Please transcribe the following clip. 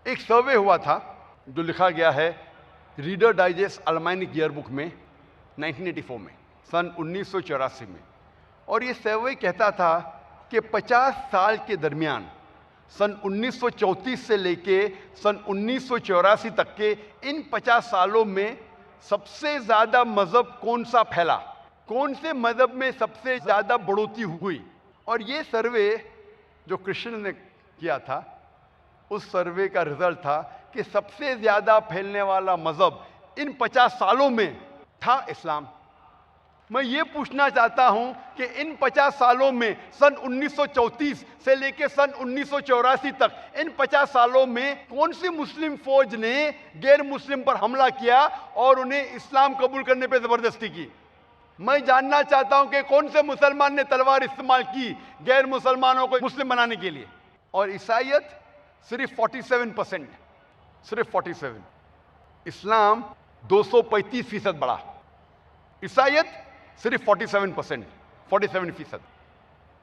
एक सर्वे हुआ था जो लिखा गया है रीडर डाइजेस्ट अलमाइनिक ईयरबुक में 1984 में, सन 1984 में। और ये सर्वे कहता था कि 50 साल के दरमियान सन 1934 से लेके सन 1984 तक के इन 50 सालों में सबसे ज़्यादा मज़हब कौन सा फैला, कौन से मज़हब में सबसे ज़्यादा बढ़ोतरी हुई। और ये सर्वे जो क्रिश्चियन ने किया था, उस सर्वे का रिजल्ट था कि सबसे ज़्यादा फैलने वाला मज़हब इन 50 सालों में था इस्लाम। मैं ये पूछना चाहता हूं कि इन 50 सालों में सन 1934 से लेकर सन 1984 तक इन 50 सालों में कौन सी मुस्लिम फौज ने गैर मुस्लिम पर हमला किया और उन्हें इस्लाम कबूल करने पर ज़बरदस्ती की। मैं जानना चाहता हूं कि कौन से मुसलमान ने तलवार इस्तेमाल की गैर मुसलमानों को मुस्लिम बनाने के लिए। और ईसाईयत सिर्फ 47%, सिर्फ 47। इस्लाम 235% बढ़ा, ईसाईयत सिर्फ 47%, 47%।